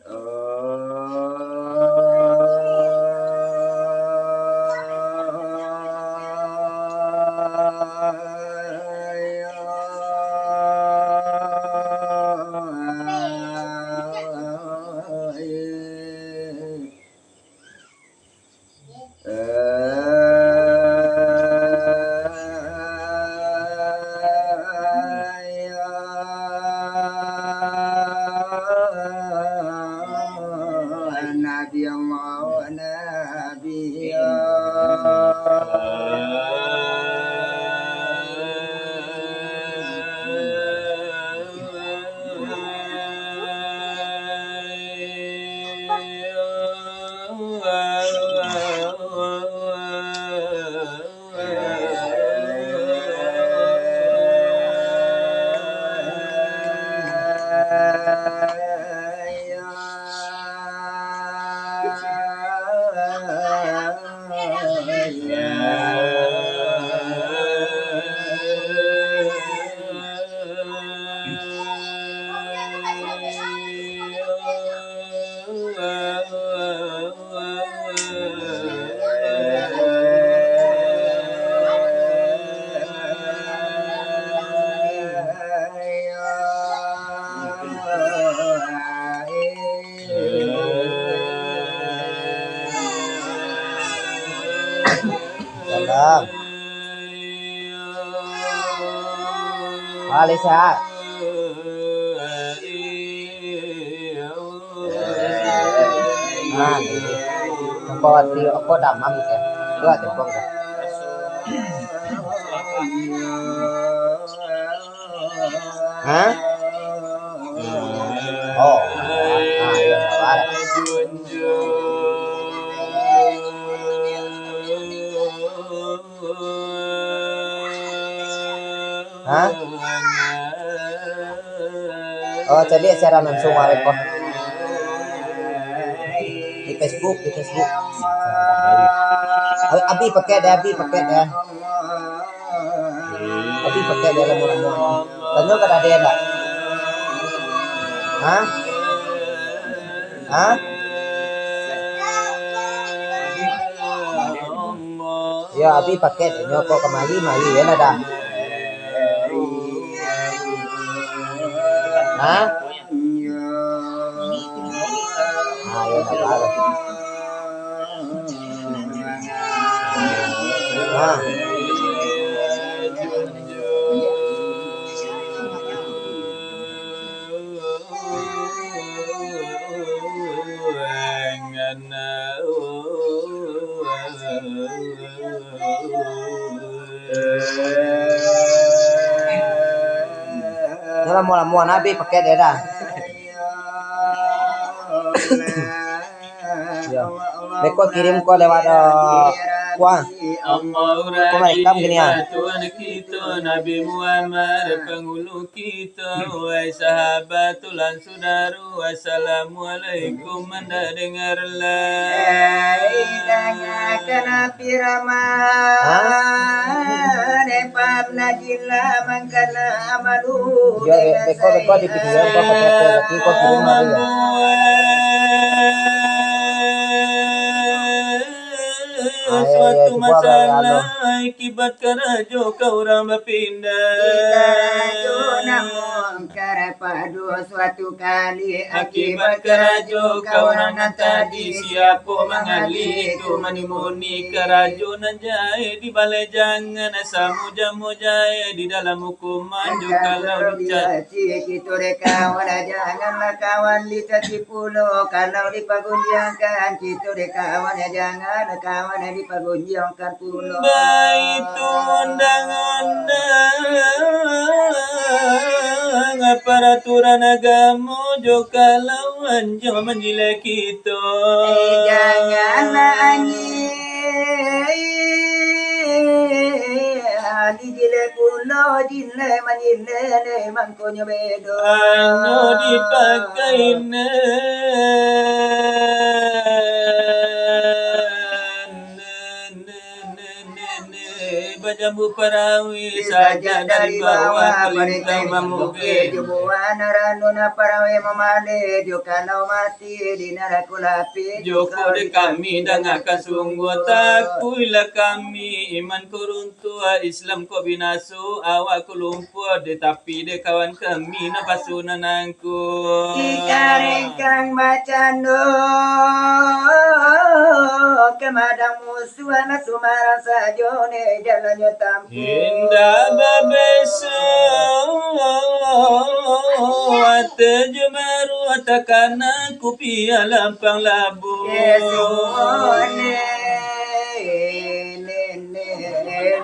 Nabi Allah Nabi Salam. Alisa. Nah, tempat di aku damam ya. Dua tempat ya. Hah? Oh, nah, iya sabar. Hah? Oh, jadi siaran langsung awet kok. Di Facebook. Abi pakai deh. Abi pakai deh lemur. Tanya kada ada enggak? Hah? Ya, Abi pakai nyoko kemari ya ada. Hah? Ayo sabar. Nah. Nyala mau nabi pakai deh dah. Ya. Beko kirim kok lewat kuah. Kok merekam gini ya? Tuhan kita Nabi Muhammad penghulu kita wahai sahabatul saudara assalamualaikum anda dengarlah kana pirama nepam najilla mangkana amalu Ya beko di video kok pakai lagi kok kirim lagi ya. Suatu masalah akibat karajo kau ramba pindah karajo namun karapadu suatu kali akibat karajo kawanan tadi siapa mengali itu manimuni karajo najai di balai jangan samu jamu jaya di dalam hukuman juga kalau dicaci kita kawan janganlah kawan dicaci pulau kalau dipagunjangkan kita kawan jangan kawan dipagunjangkan pulau baitu undang-undang peraturan agama juga lawan jangan menjilai kita janganlah angin dijile pulau jile manjile mangkonyo bedo anu dipakai baca bambu perawi saja dari bawah pelintang mamuge. Jubuan ranuna parawe mamade jukana mati di narakulapi. Joko de kami danga kasungguh takuilah kami iman kuruntua Islam ko binasu awak kulumpur de tapi de kawan kami na pasunan angku. Ikarengkang macano kemadang musuhana sumara sajone jalannya tampu. Indah babesa ate jumaru atakana kupia lampang labu. Yesone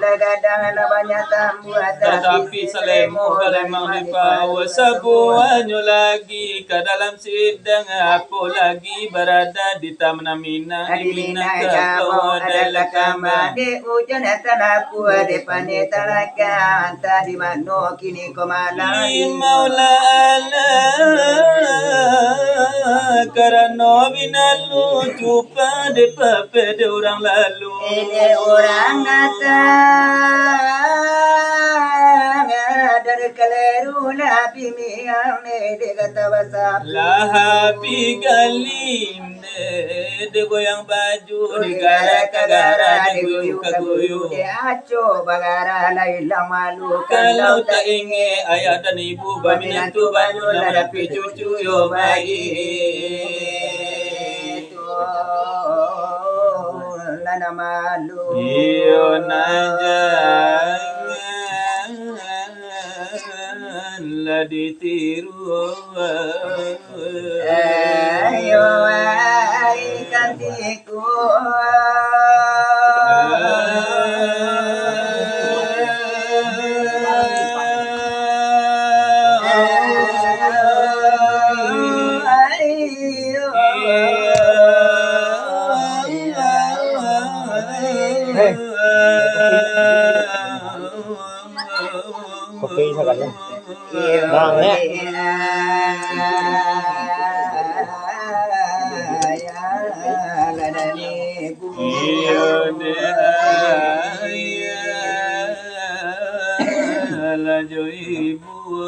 lagadang labanya tambu tetapi selemo memang dibawa sebuahnya lagi ke dalam sidang apa lagi berada di Taman Minang di Minang kau adalah kama de ujan talapu de pane talaka anta di mano kini komala Maula Allah karena binalu cupa de pepe de orang lalu ini orang datang dari keleru nabi miame de kata basap lahapi galine de goyang baju di gara-gara di guyu-guyu de aco bagara laila malu kalau tak ingin ayah dan ibu baminantu banyu ladapi cucu yo bayi lana malu iyo najangan lah ditiru ayo ai kantiku Kopi sekali. Bang ya. Lajo ibu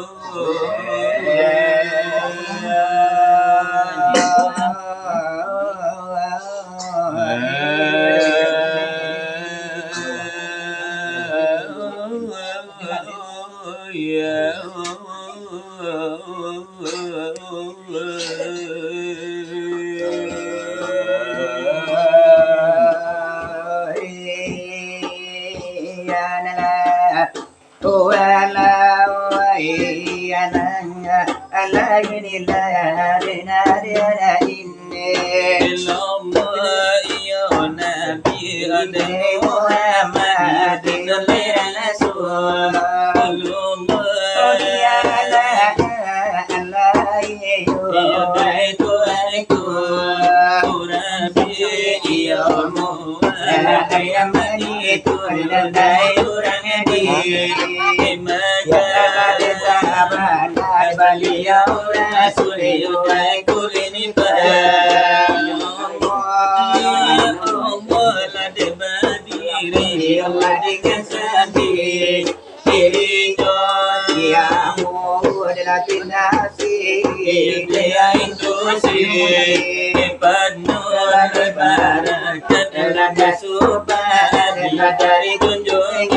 dari kunjungan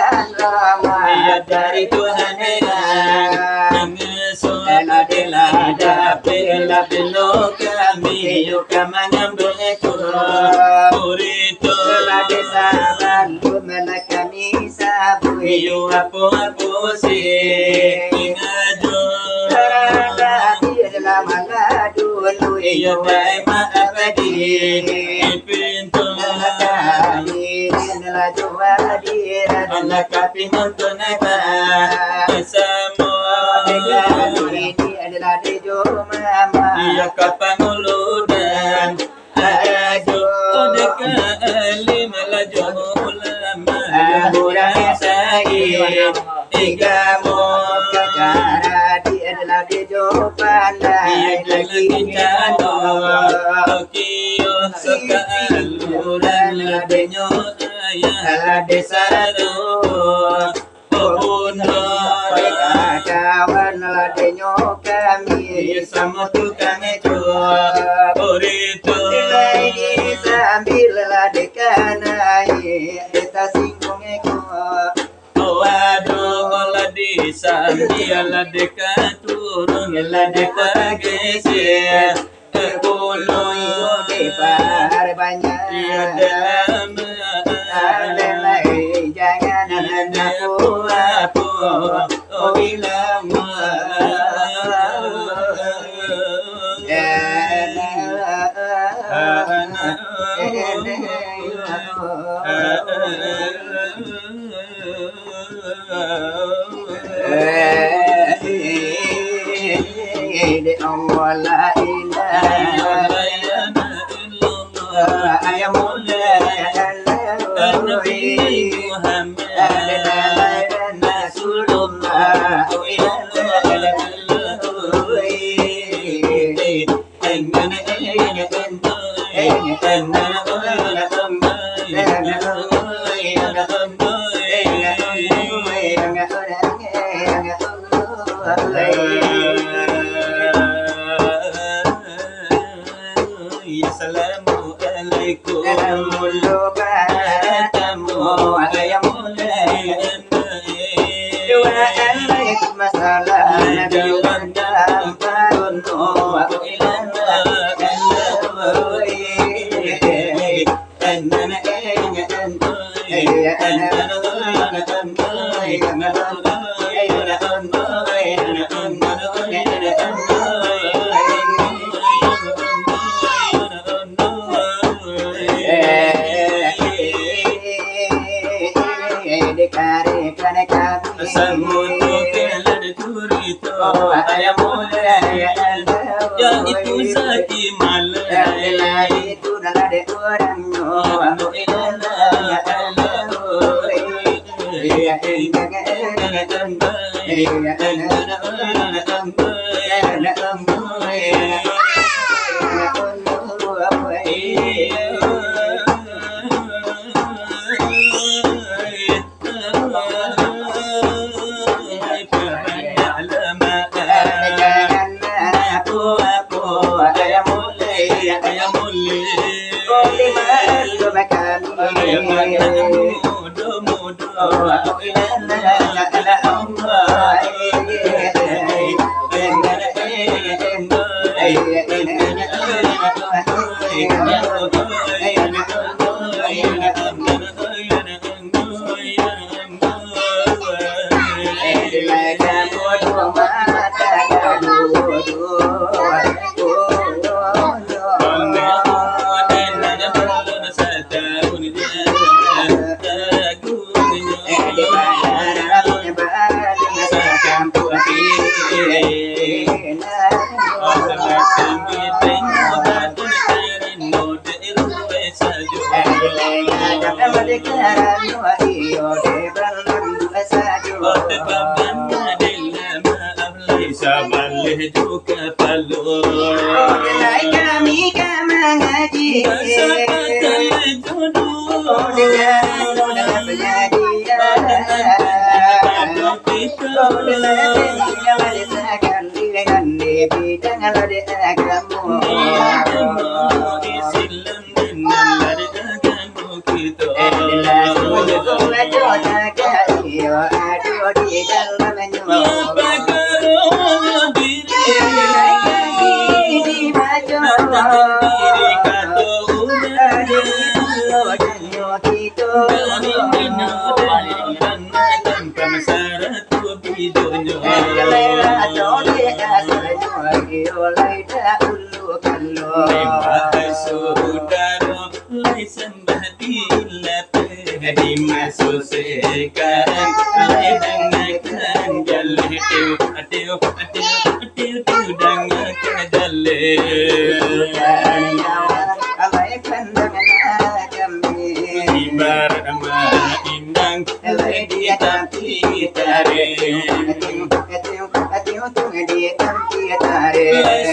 kita dari Tuhan kami yuk mengambil kurito yuk apa sih ingajo iya dai maafadi pintu Allah kapi nonton apa semua iya kapanguludan ajo dekali melaju ulama murah saya igamu cara di adalah di jawaban lagi jatuh Tokyo sekali kurang ladenya ayah desaro kawan ladenyo kami sama tukang itu orito lagi sambil ladekanai kita singgung eko waduh ladi sambil ladeka turun ladeka geser kulung lebar banyak dalam alai jangan aku bilang la ilaha ayam Assalamualaikum yang itu saki malah itu nalade orang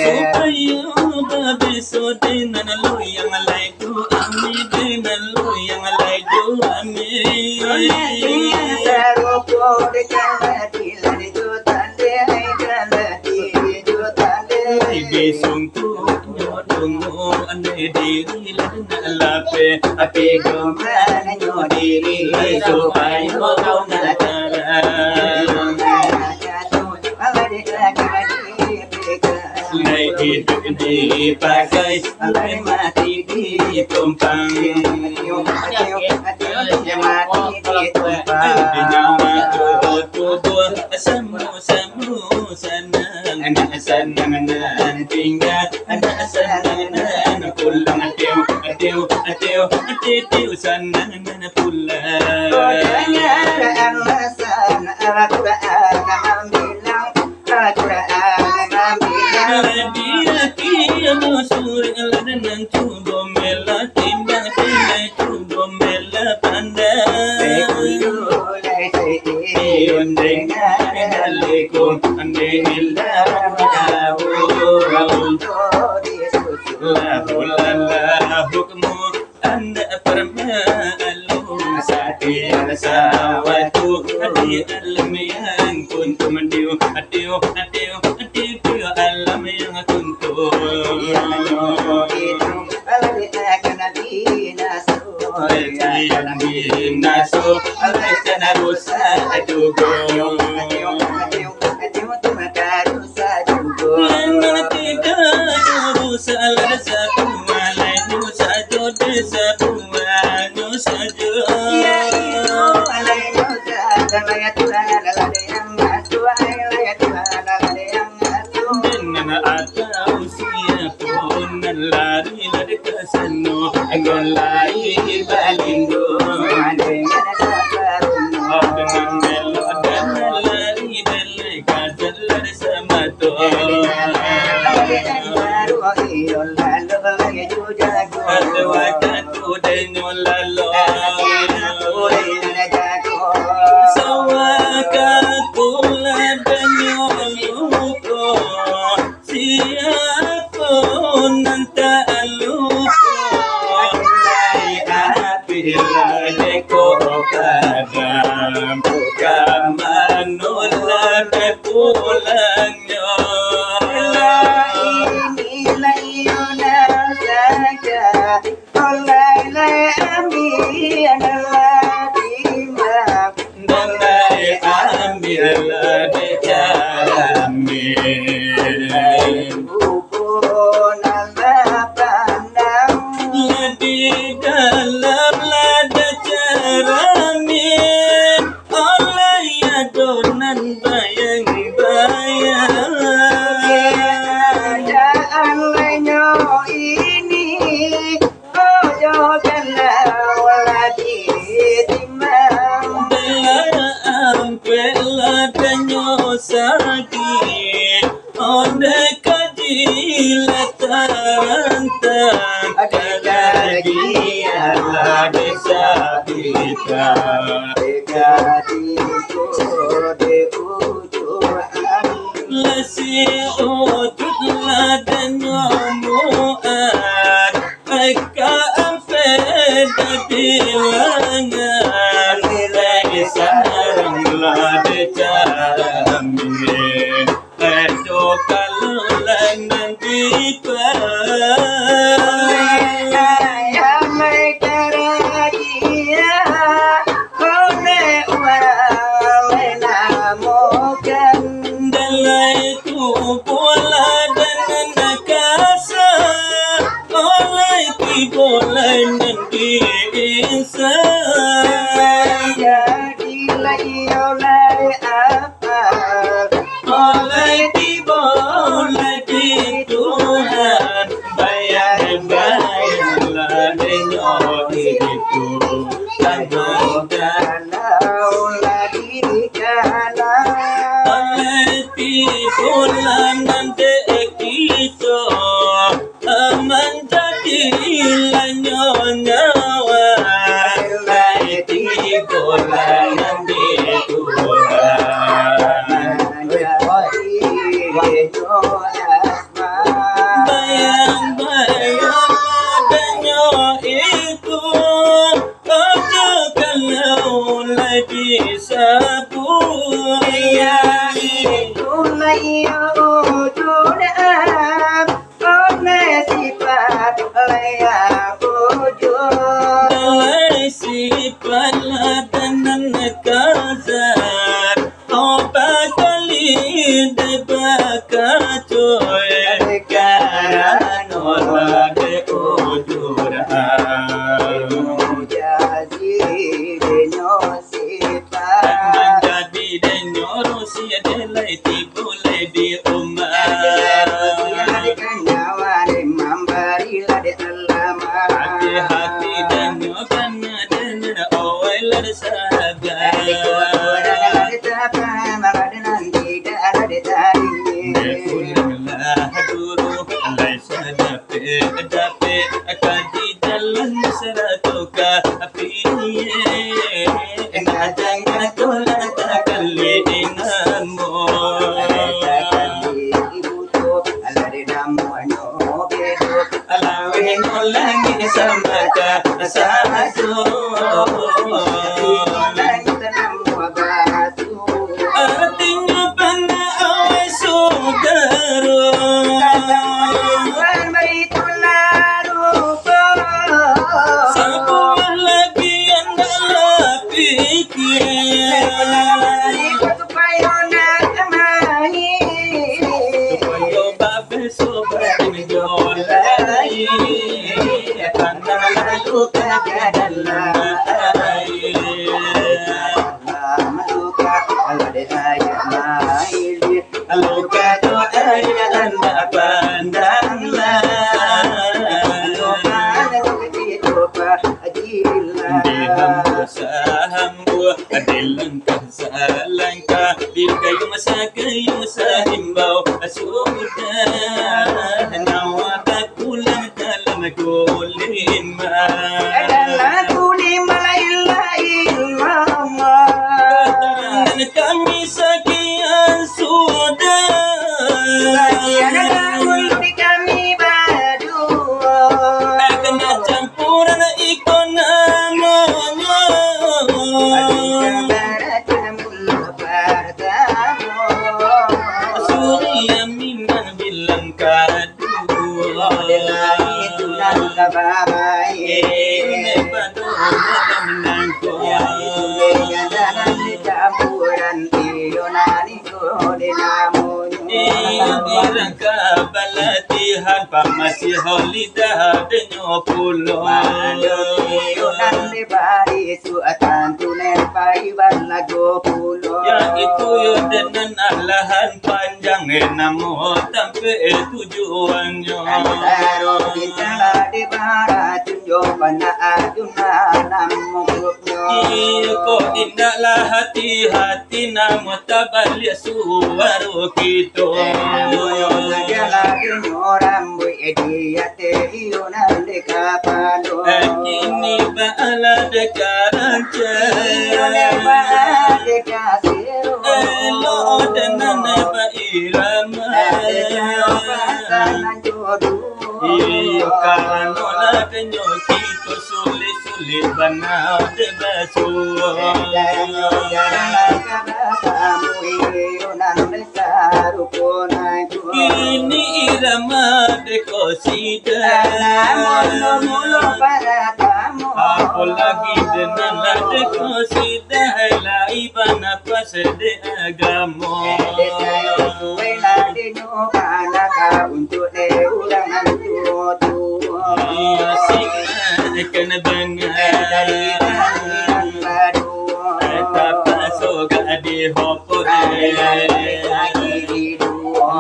Supaya babi sote nanalo yang alaiku ami benal sungtu nyodungu ane diri lana lape api gomana nyodiri supaya kau natara Lai hidup dipakai, lai mati ditumpang. Nyawa tubuh semu senang, senang tinggal, senang pulang atiu senang pulang. Dia kiamu suri ladan cubo mela timbang tilai cubo mela pandai. Dengan daliku ande hilang jauh. Lahu hukmu anda permalu satir sawatu adi alam yang kuntum diu alam yang kuntum nasu alaikana rusa adugo de bakacoy karanola de ujura Jadi denyo sipa menjadi denyo sia de laiti boleh di umar hati-hati denyo karena denyo awal saga dulu alai dape kaji jalan seratuka api jangan tolak kali inamo alawe ngolangi samaka satu artinya pana awai sugaro sabuan lagi anda pikir supaya babe sobat menjolai pandang lalu kagadalah luka doa anda pandanglah hambu adilangkah salangkah dirgayu masahimbau sudah nawata pulang dalam kulima kami sekian sudah kena campuran ikon namanya Surya minan bilang kadu Dirangka balatihan pamasi holidah denyo pulo yang itu yo dengan alahan panjang namo sampai tujuannya kok indahlah hati-hati namo tabali suwaru kita kini bala dekaran elo dengan irama iyo karanola denyo kito sulit bana de basu kini irama de kosida apalagi dengan de kosida lai bana pas de agamo kena dengar tapa soga di hopore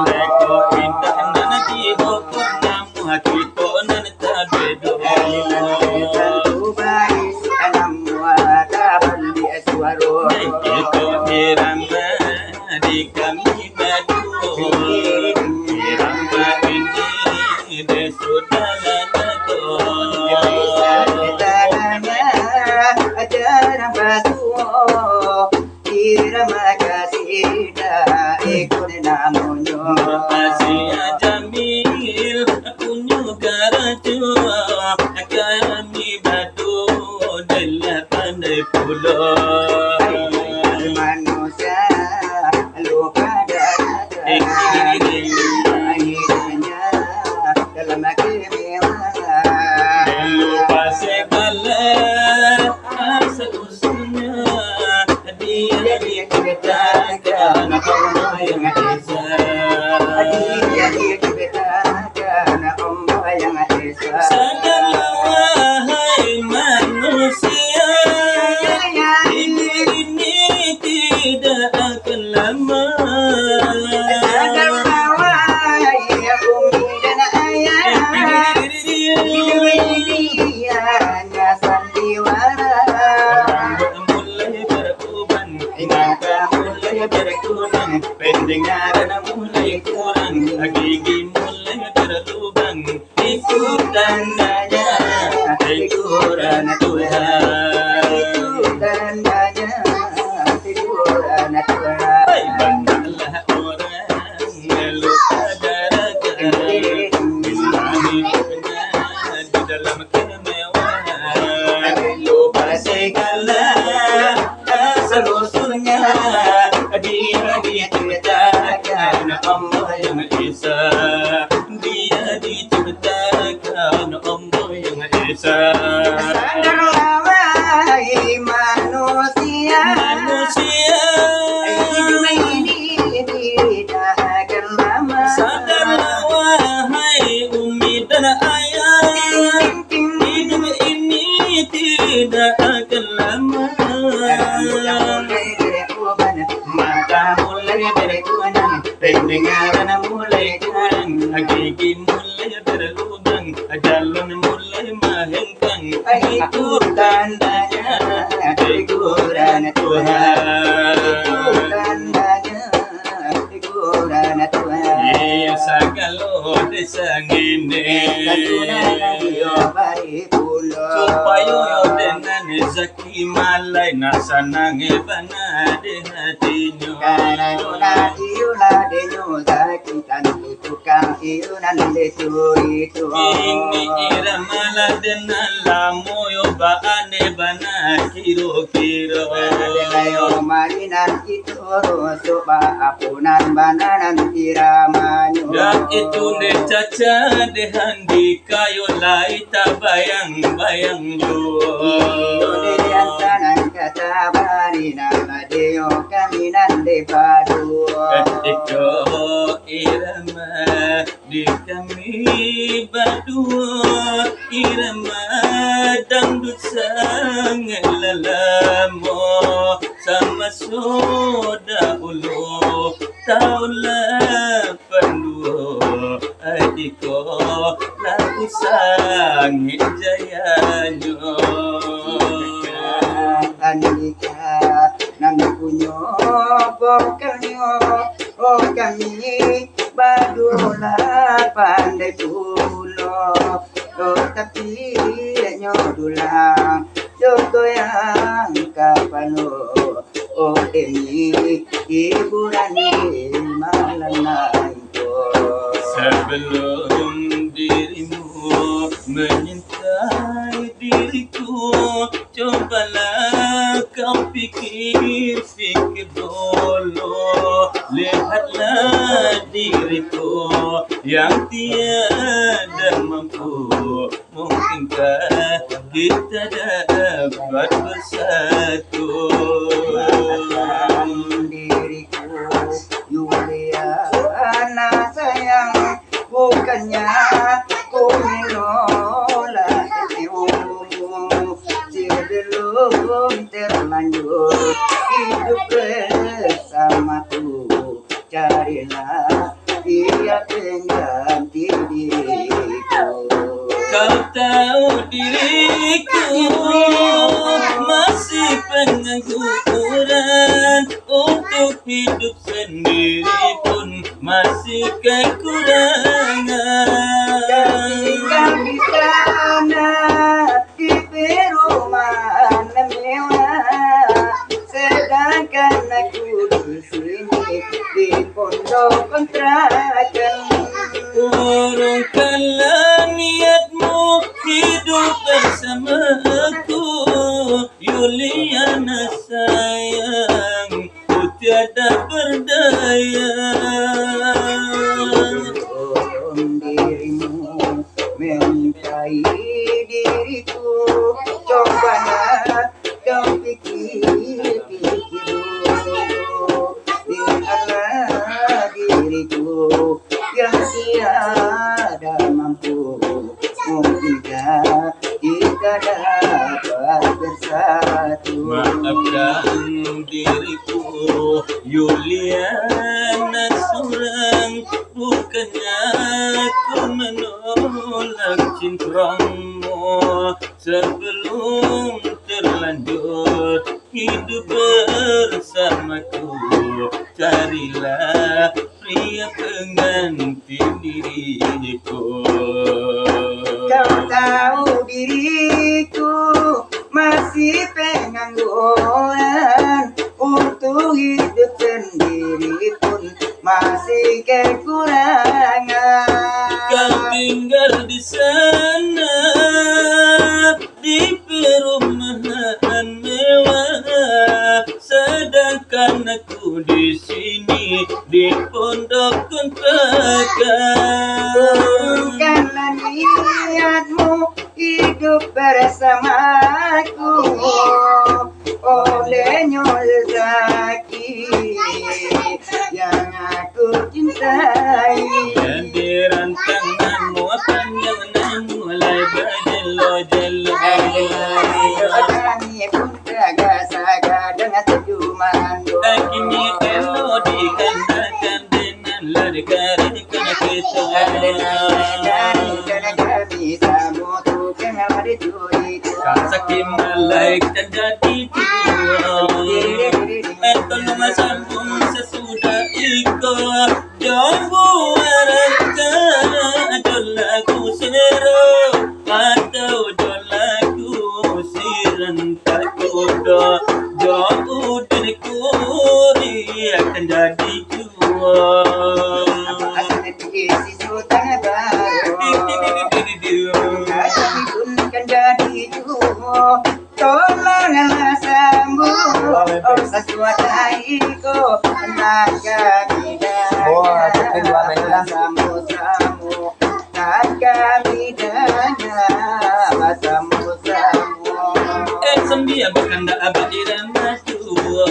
neko indah nana di hopor namu hakito nana tabedo neko irama di kami badu irama ini desudala Asia Jamil punyu garaju kami batu delapan pulau manusia lupa dalam lupa segala asa usulnya dia kita pendengaran mulai kurang, gigi mulai berlubang. Itu tandanya teguran Tuhan. Itu tandanya teguran Tuhan. Banyaklah orang lupa darahkan, di dalam kemewahan, lupa segala asal-usulnya. Dia diciptakan Allah yang Esa, dia diciptakan Allah yang Esa. Sadarlah wahai manusia, hidup ini tidak akan lama. Sadarlah wahai umi dan ayah, hidup ini tidak akan lama. Mata mulai berkurang, pendengaran mulai kurang, gigi mulai berlubang, jalan mulai menghengkang. Itu tandanya teguran Tuhan. Teguran Tuhan. Iya sagalo desangine, supaya yo dengan rezeki malai nasanange bana de hatinya. Karena iulah denyo sakitan tukang iunan letu itu. Ini iramala dengan lamu yo baane bana kiro-kiro. Delayo marinan itu soba apunan bananan iramanyo. Dan itu ne caca de handi kayo lai tabayang-bayang jo. Durian tanan kata barina ladeo kaminan de padu. Ketika irama di kami berdua, irama dangdut sang lelamo sama soda ulu tahun 82 adiko lagu sang jayanyo. Anika nan punyo pokanyo oh kami badula pandai pulo oh tapi nyo dulang jogo yang kapano oh emi hiburan di malam itu. Sebelum dirimu menyintai diriku, cobalah kau fikir dulu. Lihatlah diriku yang tiada mampu, mungkinkah kita dapat bersatu? Diriku Yulia anak sayang, bukannya ku menolak ilmu. Sebelum terlanjur hidup bersamaku, carilah dia pengganti diriku. Kau tahu diriku masih pengangguran, untuk hidup sendiri pun masih kekurangan. Tinggal di sana di perumahan mewah, sedangkan aku di sini di pondok kontrakan. Urungkanlah niatmu hidup bersamaku, Yuliana sayang, ku tiada berdaya. Dirimu mencintai diriku, cobalah kau pikir-pikir dulu. Lihatlah diriku yang tiada mampu, mungkinkah kita dapat bersatu? Maafkan diriku, Yuliana seorang, bukannya aku menolak cintamu. Sebelum terlanjur hidup bersamaku, carilah pria pengganti diriku. Kau tahu diriku masih pengangguran, untuk hidup sendiri pun masih kekurangan. Kau tinggal di sana di perumahan mewah, sedangkan aku di sini di pondok kontrakan. Karena niatmu hidup bersamaku, oleh Nyol Zaki yang aku cintai. Jadi rantanganmu panjang nan mulai berjelo-jelo. Kami pun saga-saga dengan sejumandu. Kini elo dikandakan dengan lari karena kita. Karena kami sama tu kenal dicuri. Saking malaikat jadi dua. Tolong sambung sesudah iko. Jambu waraka jolaku sero atau jolaku siran takodo. Jauh diriku akan jadi dua. Asal isi sultan baru. Kami pun kan jadi dua. Tolonglah sambung sesuatu iko nak kami Wah, tapi dua main lah. samu-samu nak kami dengar samu-samu. Sembilan berkanda abadi ramah tua.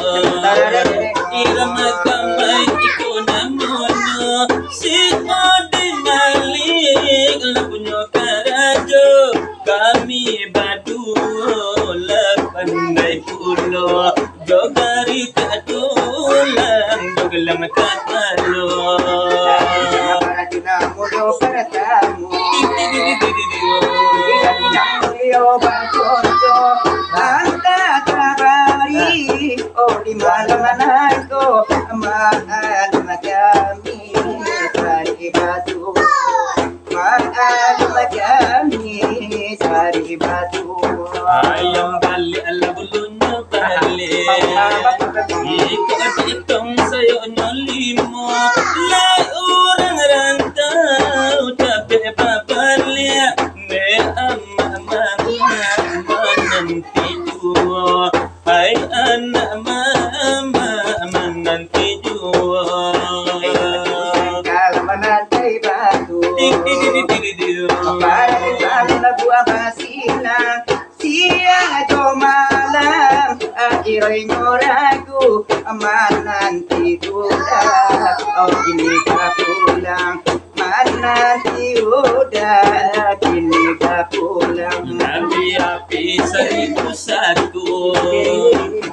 Irama kamai iko namono si odi malik lapunyo karajo kami badu pandai pulo jogari katulang jogelang katalo. Para mudo pertamu. Yo bangkonco anta tabari oh di malam-malamku malam kami sari batu malam kami sari batu. Ayam bali ala bulunyo bali ikut itong sayo nyolimo la orang rantau capek papalia me ama menanti jua hai anak mama menanti jua. Kalau menanti batu para di sana buah basilang siang atau malam akhirnya ragu menanti udah oh ini tak pulang menanti udah kini tak pulang. Nabi api 1001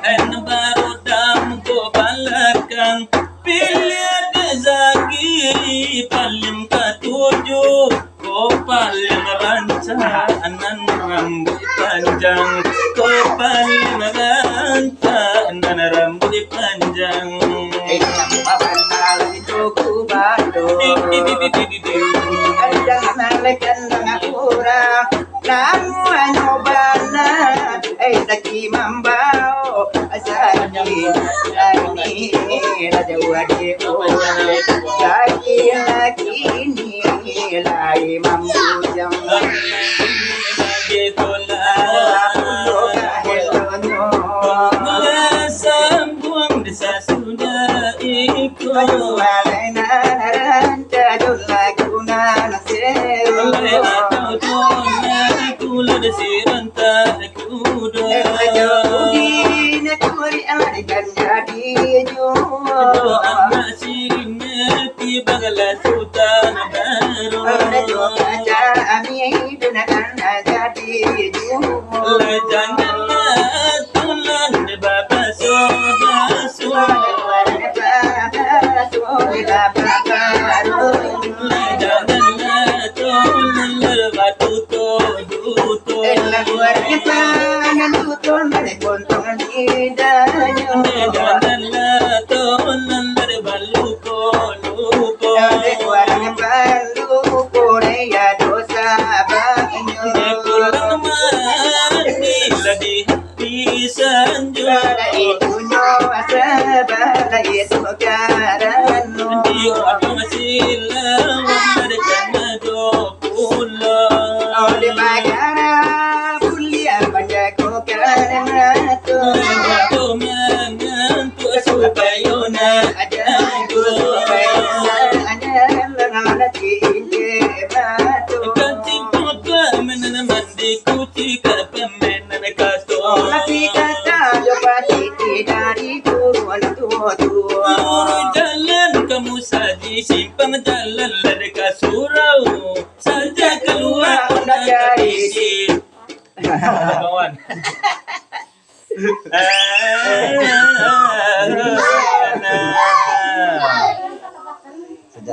en baru damu ko balakang pilih rezeki paling ketujuh ko paling rancangan rambut panjang ko paling rancangan rambut panjang. Papan itu ku bado jangan lekan dengan kurang namu anyobana saki mambao asaki ini raja wadi saki lagi ini lai mambujang sambung desa sudah ikut janganlah tulan bapa soda Ayo sila Wamarikana do pula Oleh bagara Bulia pada ko karena tu Aku mengantu supayona Ada ku bayasa Ada lana tinje batu Kancing tua menana mandi kuti kapemenan kato Tapi kata lupa titi dari tuan tua Jalan kamu saji simpang jalan ladeka surau saja keluar dari sini kawan